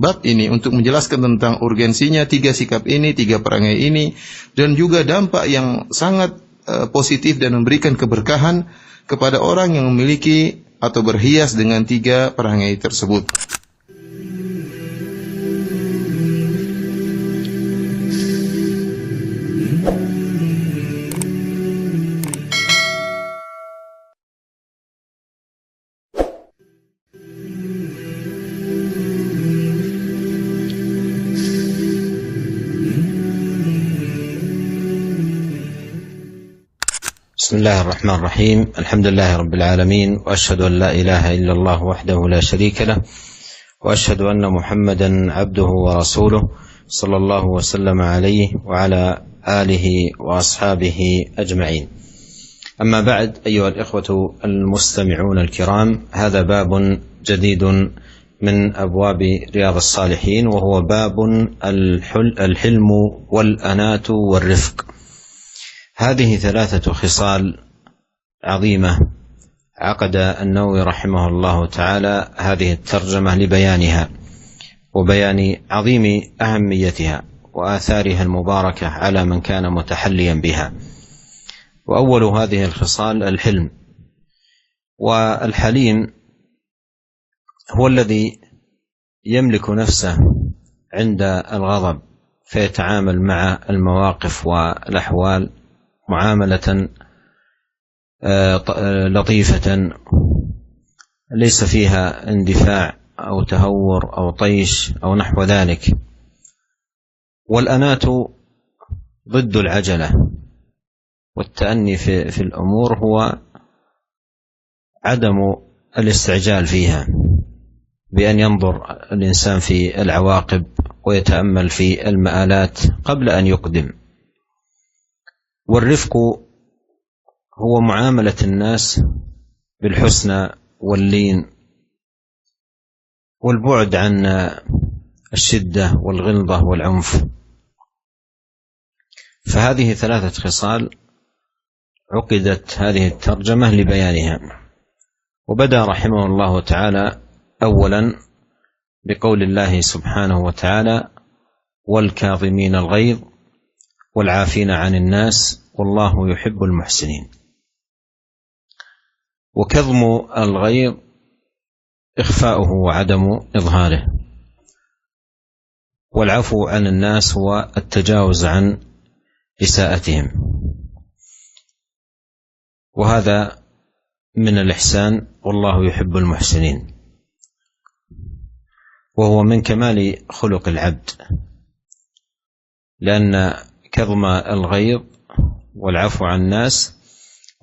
bab ini untuk menjelaskan tentang urgensinya 3 sikap ini, 3 perangai ini, dan juga dampak yang sangat positif dan memberikan keberkahan kepada orang yang memiliki atau berhias dengan 3 perangai tersebut. بسم الله الرحمن الرحيم. الحمد لله رب العالمين، وأشهد أن لا إله إلا الله وحده لا شريك له، وأشهد أن محمدا عبده ورسوله صلى الله وسلم عليه وعلى آله وأصحابه أجمعين. أما بعد، أيها الإخوة المستمعون الكرام، هذا باب جديد من أبواب رياض الصالحين، وهو باب الحلم والأناة والرفق. هذه 3 خصال عظيمة عقد النووي رحمه الله تعالى هذه الترجمة لبيانها وبيان عظيم أهميتها وآثارها المباركة على من كان متحليا بها. وأول هذه الخصال الحلم، والحليم هو الذي يملك نفسه عند الغضب فيتعامل مع المواقف والأحوال معاملة لطيفة ليس فيها اندفاع أو تهور أو طيش أو نحو ذلك. والأناة ضد العجلة، والتأني في الأمور هو عدم الاستعجال فيها، بأن ينظر الإنسان في العواقب ويتأمل في المآلات قبل أن يقدم. والرفق هو معاملة الناس بالحسنى واللين والبعد عن الشدة والغلظة والعنف. فهذه 3 خصال عقدت هذه الترجمة لبيانها. وبدأ رحمه الله تعالى أولا بقول الله سبحانه وتعالى: والكاظمين الغيظ والعافين عن الناس والله يحب المحسنين. وكظم الغيظ إخفاؤه وعدم إظهاره، والعفو عن الناس هو التجاوز عن إساءتهم، وهذا من الإحسان، والله يحب المحسنين، وهو من كمال خلق العبد، لأن كظم الغيظ والعفو عن الناس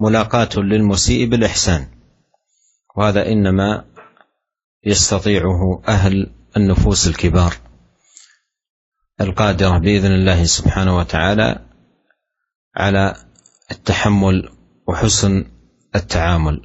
ملاقاة للمسيء بالإحسان، وهذا إنما يستطيعه أهل النفوس الكبار القادرة بإذن الله سبحانه وتعالى على التحمل وحسن التعامل.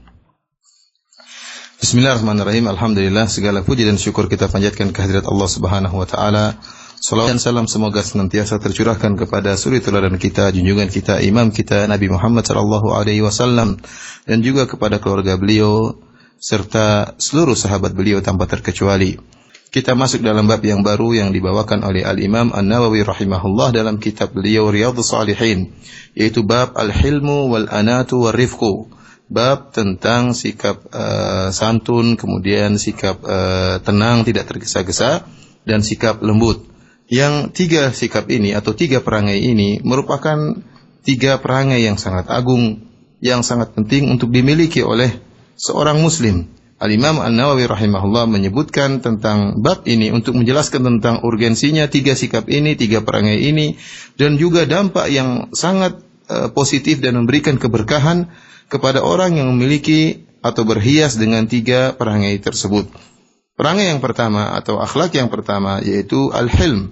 Bismillahirrahmanirrahim. Alhamdulillah, segala puji dan syukur kita panjatkan kehadirat Allah Subhanahu wa taala. Salawat dan salam semoga senantiasa tercurahkan kepada suri teladan kita, junjungan kita, imam kita Nabi Muhammad sallallahu alaihi wasallam, dan juga kepada keluarga beliau serta seluruh sahabat beliau tanpa terkecuali. Kita masuk dalam bab yang baru yang dibawakan oleh Al-Imam An-Nawawi rahimahullah dalam kitab beliau Riyadhus Shalihin, yaitu bab al-hilmu wal anatu war rifqu. Bab tentang sikap santun, kemudian sikap tenang, tidak tergesa-gesa, dan sikap lembut. Yang 3 sikap ini atau 3 perangai ini merupakan 3 perangai yang sangat agung, yang sangat penting untuk dimiliki oleh seorang muslim. Al-Imam An-Nawawi rahimahullah menyebutkan tentang bab ini untuk menjelaskan tentang urgensinya 3 sikap ini, 3 perangai ini, dan juga dampak yang sangat positif dan memberikan keberkahan kepada orang yang memiliki atau berhias dengan 3 perangai tersebut. Perangai yang pertama atau akhlak yang pertama yaitu al-hilm.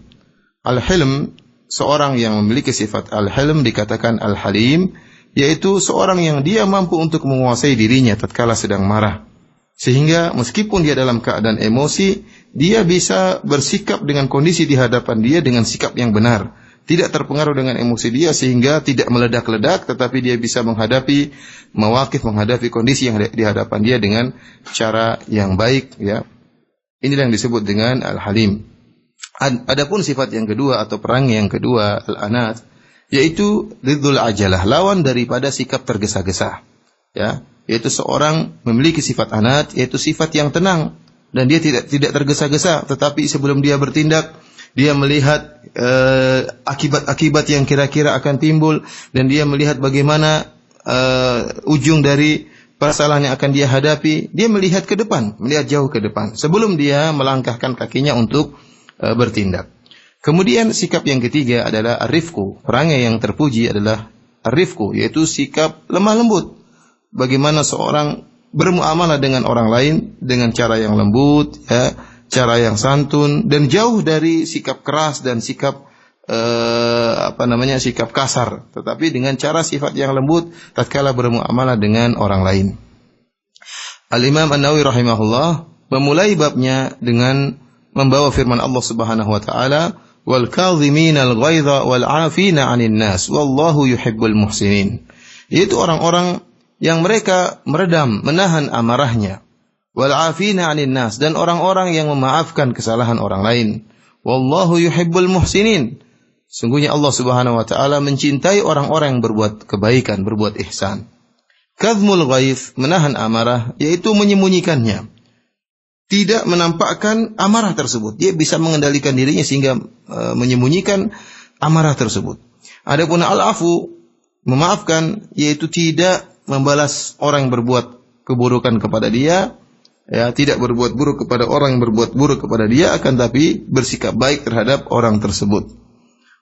Al-hilm, seorang yang memiliki sifat al-hilm dikatakan al-halim, yaitu seorang yang dia mampu untuk menguasai dirinya tatkala sedang marah. Sehingga meskipun dia dalam keadaan emosi, dia bisa bersikap dengan kondisi di hadapan dia dengan sikap yang benar. Tidak terpengaruh dengan emosi dia sehingga tidak meledak-ledak, tetapi dia bisa menghadapi mawaqif, menghadapi kondisi yang di hadapan dia dengan cara yang baik, ya. Inilah yang disebut dengan al-halim. Adapun sifat yang kedua atau perangai yang kedua, al-anat, yaitu diddul ajalah, lawan daripada sikap tergesa-gesa. Ya, yaitu seorang memiliki sifat anat, yaitu sifat yang tenang dan dia tidak tergesa-gesa, tetapi sebelum dia bertindak dia melihat akibat-akibat yang kira-kira akan timbul dan dia melihat bagaimana ujung dari permasalahan yang akan dia hadapi. Dia melihat ke depan, melihat jauh ke depan sebelum dia melangkahkan kakinya untuk bertindak. Kemudian sikap yang ketiga adalah ar-rifqu. Perangai yang terpuji adalah ar-rifqu, yaitu sikap lemah lembut. Bagaimana seorang bermuamalah dengan orang lain dengan cara yang lembut, ya, cara yang santun dan jauh dari sikap keras dan sikap sikap kasar, tetapi dengan cara sifat yang lembut tatkala bermuamalah dengan orang lain. Al-Imam An-Nawawi rahimahullah memulai babnya dengan membawa firman Allah Subhanahu wa taala, "Wal kadhiminal ghaidha wal 'afina 'anil nas wallahu yuhibbul muhsinin." Yaitu orang-orang yang mereka meredam, menahan amarahnya. Wal 'afina 'anil nas, dan orang-orang yang memaafkan kesalahan orang lain. Wallahu yuhibbul muhsinin. Sungguhnya Allah Subhanahu wa taala mencintai orang-orang yang berbuat kebaikan, berbuat ihsan. Kadhmul ghaidh, menahan amarah, yaitu menyembunyikannya. Tidak menampakkan amarah tersebut. Dia bisa mengendalikan dirinya sehingga menyembunyikan amarah tersebut. Adapun al-afu, memaafkan, yaitu tidak membalas orang yang berbuat keburukan kepada dia, ya, tidak berbuat buruk kepada orang yang berbuat buruk kepada dia, akan tapi bersikap baik terhadap orang tersebut.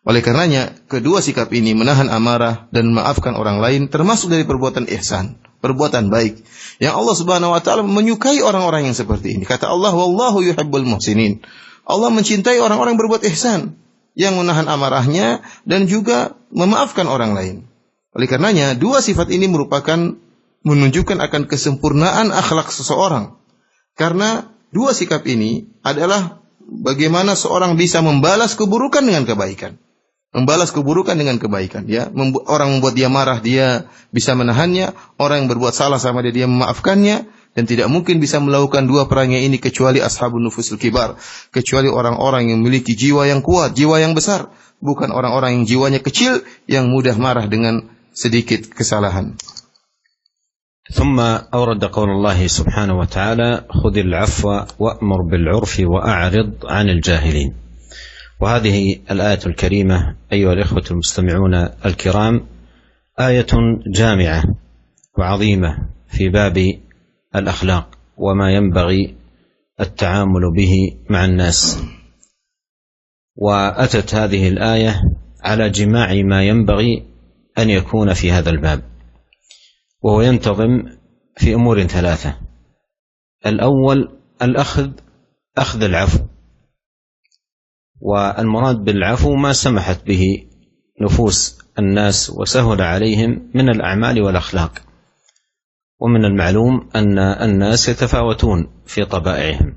Oleh karenanya, kedua sikap ini, menahan amarah dan memaafkan orang lain, termasuk dari perbuatan ihsan, perbuatan baik, yang Allah Subhanahu wa taala menyukai orang-orang yang seperti ini. Kata Allah, wallahu yuhibbul muhsinin. Allah mencintai orang-orang yang berbuat ihsan, yang menahan amarahnya dan juga memaafkan orang lain. Oleh karenanya, dua sifat ini merupakan menunjukkan akan kesempurnaan akhlak seseorang. Karena dua sikap ini adalah bagaimana seorang bisa membalas keburukan dengan kebaikan. Membalas keburukan dengan kebaikan, ya. Orang membuat dia marah, dia bisa menahannya. Orang yang berbuat salah sama dia memaafkannya. Dan tidak mungkin bisa melakukan dua perangai ini kecuali ashabun nufusul kibar, kecuali orang-orang yang memiliki jiwa yang kuat, jiwa yang besar, bukan orang-orang yang jiwanya kecil yang mudah marah dengan sedikit kesalahan. ثم أورد قول الله سبحانه وتعالى خذ العفو وأمر بالعرف وأعرض عن الجاهلين. وهذه الآية الكريمة أيها الإخوة المستمعون الكرام آية جامعة وعظيمة في باب الأخلاق وما ينبغي التعامل به مع الناس. وأتت هذه الآية على جماع ما ينبغي أن يكون في هذا الباب، وهو ينتظم في أمور ثلاثة. الأول أخذ العفو، والمراد بالعفو ما سمحت به نفوس الناس وسهل عليهم من الأعمال والأخلاق. ومن المعلوم أن الناس يتفاوتون في طبائعهم،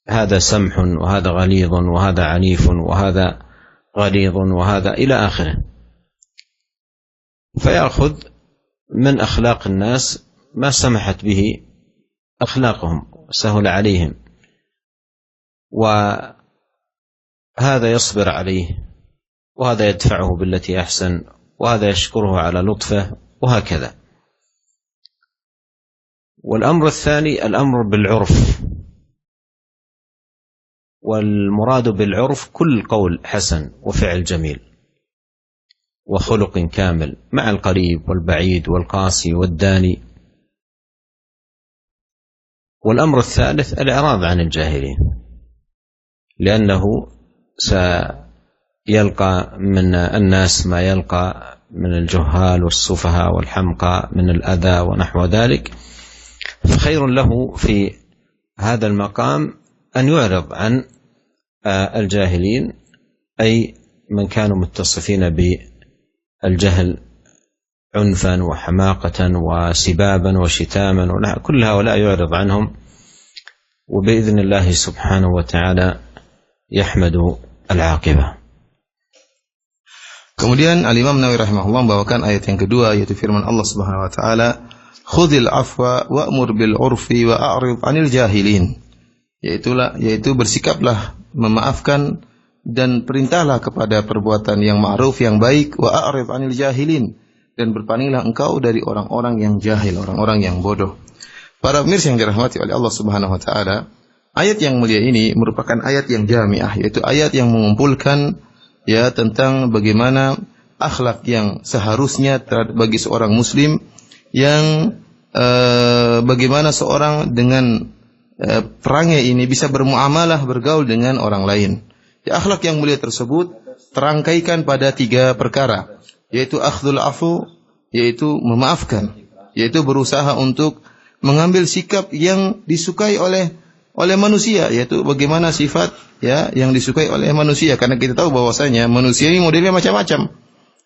هذا سمح وهذا غليظ وهذا عنيف وهذا غليظ وهذا إلى آخره، فيأخذ من أخلاق الناس ما سمحت به أخلاقهم سهل عليهم، وهذا يصبر عليه، وهذا يدفعه بالتي أحسن، وهذا يشكره على لطفه، وهكذا. والأمر الثاني الأمر بالعرف، والمراد بالعرف كل قول حسن وفعل جميل وخلق كامل مع القريب والبعيد والقاسي والداني. والأمر الثالث الإعراض عن الجاهلين، لأنه سيلقى من الناس ما يلقى من الجهال والسفهاء والحمقى من الأذى ونحو ذلك، فخير له في هذا المقام أن يعرض عن الجاهلين، أي من كانوا متصفين بالجهل عنفا وحماقة وسبابا وشتاما، كل هؤلاء يعرض عنهم، وبإذن الله سبحانه وتعالى يحمد العاقبة. Kemudian Al-Imam Nawawi rahimahullah membawakan ayat yang kedua, yaitu firman Allah Subhanahu wa taala, "Khudhil afwa wa'mur bil 'urfi wa a'rid 'anil jahilin." yaitu bersikaplah memaafkan dan perintahlah kepada perbuatan yang ma'ruf yang baik, wa a'rid 'anil jahilin, dan berpalinglah engkau dari orang-orang yang jahil, orang-orang yang bodoh. Para pemirsa yang dirahmati oleh Allah Subhanahu wa taala, ayat yang mulia ini merupakan ayat yang jami'ah, yaitu ayat yang mengumpulkan tentang bagaimana akhlak yang seharusnya bagi seorang muslim, yang bagaimana seorang dengan perangai ini bisa bermuamalah, bergaul dengan orang lain. Akhlak yang mulia tersebut terangkaikan pada 3 perkara, yaitu akhdhul afu, yaitu memaafkan, yaitu berusaha untuk mengambil sikap yang disukai oleh manusia, yaitu bagaimana sifat yang disukai oleh manusia, karena kita tahu bahwasanya manusia ini modelnya macam-macam.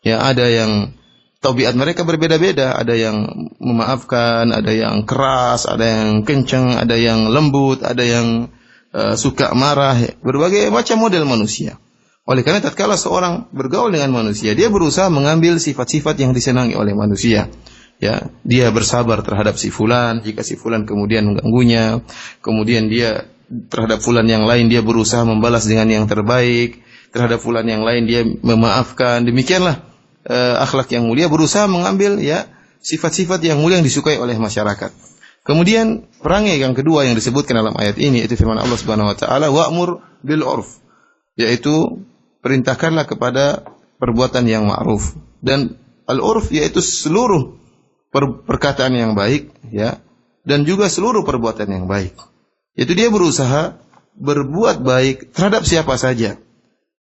Ada yang tabiat mereka berbeda-beda, ada yang memaafkan, ada yang keras, ada yang kencang, ada yang lembut, ada yang suka marah, berbagai macam model manusia. Oleh karena tatkala seorang bergaul dengan manusia, dia berusaha mengambil sifat-sifat yang disenangi oleh manusia. Dia bersabar terhadap si fulan jika si fulan kemudian mengganggunya, kemudian dia terhadap fulan yang lain dia berusaha membalas dengan yang terbaik, terhadap fulan yang lain dia memaafkan. Demikianlah akhlak yang mulia, berusaha mengambil sifat-sifat yang mulia yang disukai oleh masyarakat. Kemudian perangai yang kedua yang disebutkan dalam ayat ini, itu firman Allah Subhanahu wa taala, wa'mur bil 'urf, yaitu perintahkanlah kepada perbuatan yang ma'ruf. Dan al-'urf yaitu seluruh perkataan yang baik, dan juga seluruh perbuatan yang baik. Yaitu dia berusaha berbuat baik terhadap siapa saja,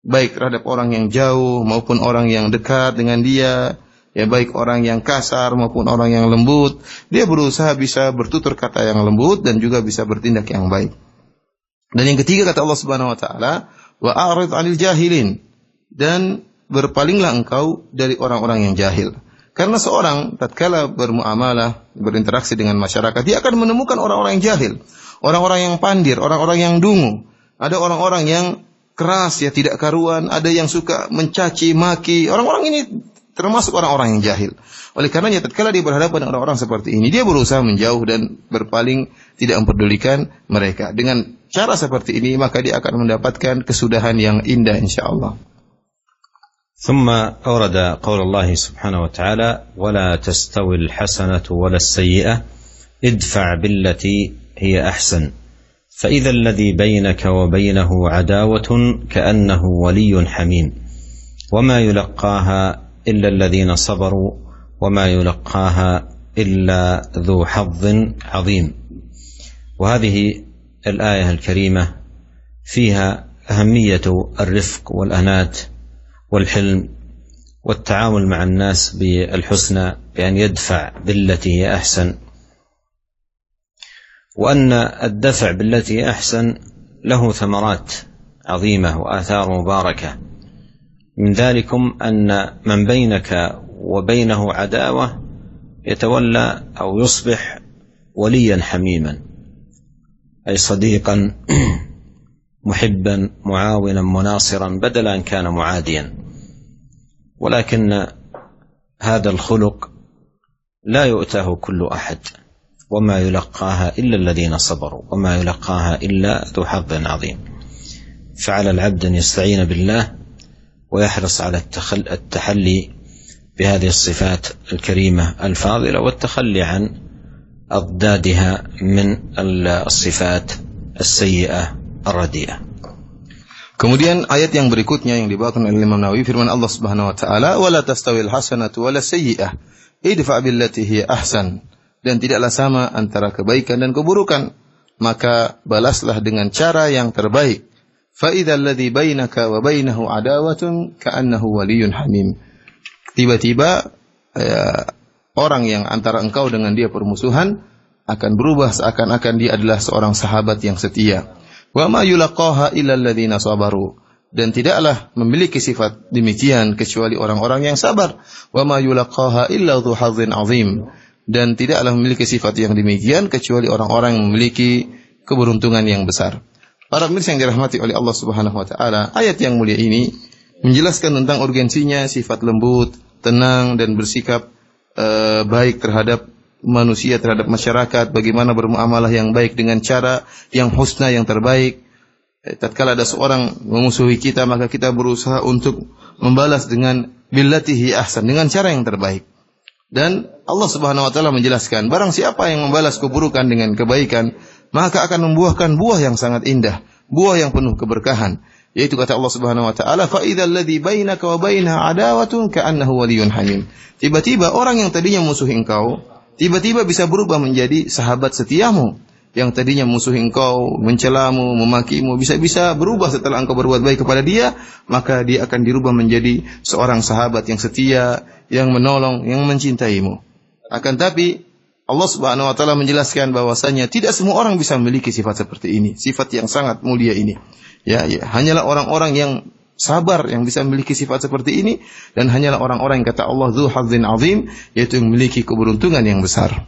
baik terhadap orang yang jauh maupun orang yang dekat dengan dia, baik orang yang kasar maupun orang yang lembut. Dia berusaha bisa bertutur kata yang lembut dan juga bisa bertindak yang baik. Dan yang ketiga kata Allah Subhanahu wa taala, wa a'rid 'anil jahilin, dan berpalinglah engkau dari orang-orang yang jahil. Karena seorang tatkala bermuamalah, berinteraksi dengan masyarakat, dia akan menemukan orang-orang yang jahil, orang-orang yang pandir, orang-orang yang dungu. Ada orang-orang yang keras, tidak karuan, ada yang suka mencaci maki. Orang-orang ini termasuk orang-orang yang jahil. Oleh karenanya tatkala dia berhadapan dengan orang-orang seperti ini, dia berusaha menjauh dan berpaling, tidak mempedulikan mereka. Dengan cara seperti ini maka dia akan mendapatkan kesudahan yang indah insyaallah. ثم أورد قول الله سبحانه وتعالى ولا تستوي الحسنة ولا السيئة ادفع بالتي هي أحسن فإذا الذي بينك وبينه عداوة كأنه ولي حميم وما يلقاها إلا الذين صبروا وما يلقاها إلا ذو حظ عظيم. وهذه الآية الكريمة فيها أهمية الرفق والأنات والحلم والتعامل مع الناس بالحسنى، بأن يدفع بالتي هي أحسن، وأن الدفع بالتي هي أحسن له ثمرات عظيمة وآثار مباركة. من ذلكم أن من بينك وبينه عداوة يتولى أو يصبح وليا حميما، أي صديقا محبا معاونا مناصرا بدل أن كان معاديا. ولكن هذا الخلق لا يؤتاه كل أحد، وما يلقاها إلا الذين صبروا وما يلقاها إلا ذو حظ عظيم. فعلى العبد أن يستعين بالله ويحرص على التحلي بهذه الصفات الكريمة الفاضلة والتخلي عن أضدادها من الصفات السيئة الرديئة. Kemudian ayat yang berikutnya yang dibawakan oleh Imam Nawawi, firman Allah Subhanahu wa taala, "Wala tastawil hasanatu wala sayyi'ah, idfa' billati hiya ahsan." Dan tidaklah sama antara kebaikan dan keburukan, maka balaslah dengan cara yang terbaik. Fa idzal ladzi bainaka wa bainahu adawatun ka'annahu waliyyun hamim. Tiba-tiba orang yang antara engkau dengan dia permusuhan akan berubah seakan-akan dia adalah seorang sahabat yang setia. Wa ma yulaqaha illa alladziina sabaru, dan tidaklah memiliki sifat demikian kecuali orang-orang yang sabar. Wa ma yulaqaha illa dzu hazzin 'azim, dan tidaklah memiliki sifat yang demikian kecuali orang-orang yang memiliki keberuntungan yang besar. Para pemirsa yang dirahmati oleh Allah Subhanahu wa taala, ayat yang mulia ini menjelaskan tentang urgensinya sifat lembut, tenang dan bersikap baik terhadap manusia terhadap masyarakat, bagaimana bermuamalah yang baik dengan cara yang husna, yang terbaik. Tatkala ada seorang memusuhi kita, maka kita berusaha untuk membalas dengan billatihi ahsan, dengan cara yang terbaik. Dan Allah Subhanahu wa taala menjelaskan, barang siapa yang membalas keburukan dengan kebaikan, maka akan membuahkan buah yang sangat indah, buah yang penuh keberkahan. Yaitu kata Allah Subhanahu wa taala, fa idzal ladzi bainaka wa bainahu adawatun ka'annahu waliyyun hamim. Tiba-tiba orang yang tadinya musuhi engkau, tiba-tiba bisa berubah menjadi sahabat setiamu. Yang tadinya musuh engkau, mencelamu, memakimu, bisa-bisa berubah setelah engkau berbuat baik kepada dia, maka dia akan dirubah menjadi seorang sahabat yang setia, yang menolong, yang mencintaimu. Akan tapi Allah Subhanahu wa taala menjelaskan bahwasanya tidak semua orang bisa memiliki sifat seperti ini, sifat yang sangat mulia ini. Ya, hanyalah orang-orang yang sabar yang bisa memiliki sifat seperti ini, dan hanyalah orang-orang yang kata Allah dzu hadzin azim, yaitu yang memiliki keberuntungan yang besar.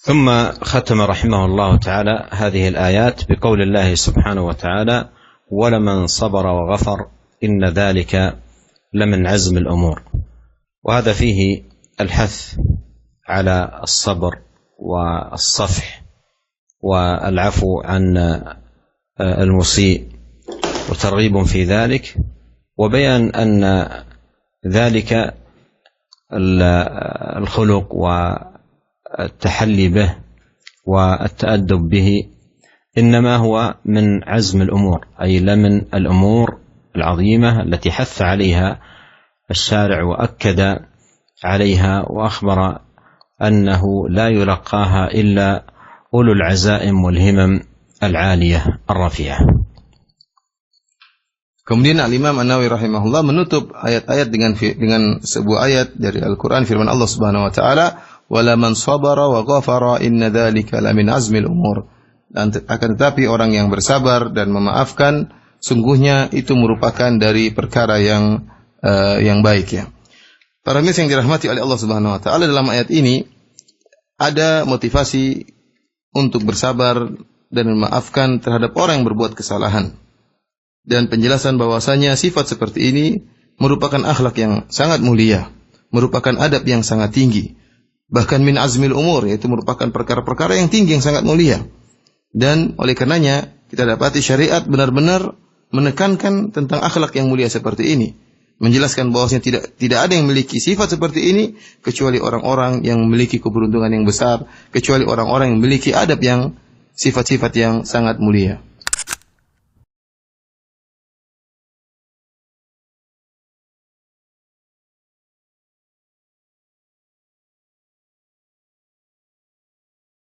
ثم ختم رحمه الله تعالى هذه الآيات بقول الله سبحانه وتعالى ولمن صبر وغفر إن ذلك لمن عزم الأمور. وهذا فيه الحث على الصبر والصفح والعفو عن المسيء وترغيب في ذلك، وبيان أن ذلك الخلق والتحلي به والتأدب به إنما هو من عزم الأمور، أي لمن الأمور العظيمة التي حث عليها الشارع وأكد عليها وأخبر أنه لا يلقاها إلا أولو العزائم والهمم العالية الرفيعة. Kemudian Al-Imam An-Nawawi rahimahullah menutup ayat-ayat dengan sebuah ayat dari Al-Quran, firman Allah Subhanahu wa taala, "Wala man sabara wa ghafara inna dzalika lamin azmil umur." Dan akan tetapi orang yang bersabar dan memaafkan, sungguhnya itu merupakan dari perkara yang baik, ya. Para mirsa yang dirahmati oleh Allah Subhanahu wa taala, dalam ayat ini ada motivasi untuk bersabar dan memaafkan terhadap orang yang berbuat kesalahan. Dan penjelasan bahwasanya sifat seperti ini merupakan akhlak yang sangat mulia, merupakan adab yang sangat tinggi, bahkan min azmil umur, yaitu merupakan perkara-perkara yang tinggi, yang sangat mulia. Dan oleh karenanya kita dapati syariat benar-benar menekankan tentang akhlak yang mulia seperti ini, menjelaskan bahwasanya tidak ada yang memiliki sifat seperti ini kecuali orang-orang yang memiliki keberuntungan yang besar, kecuali orang-orang yang memiliki adab yang sifat-sifat yang sangat mulia.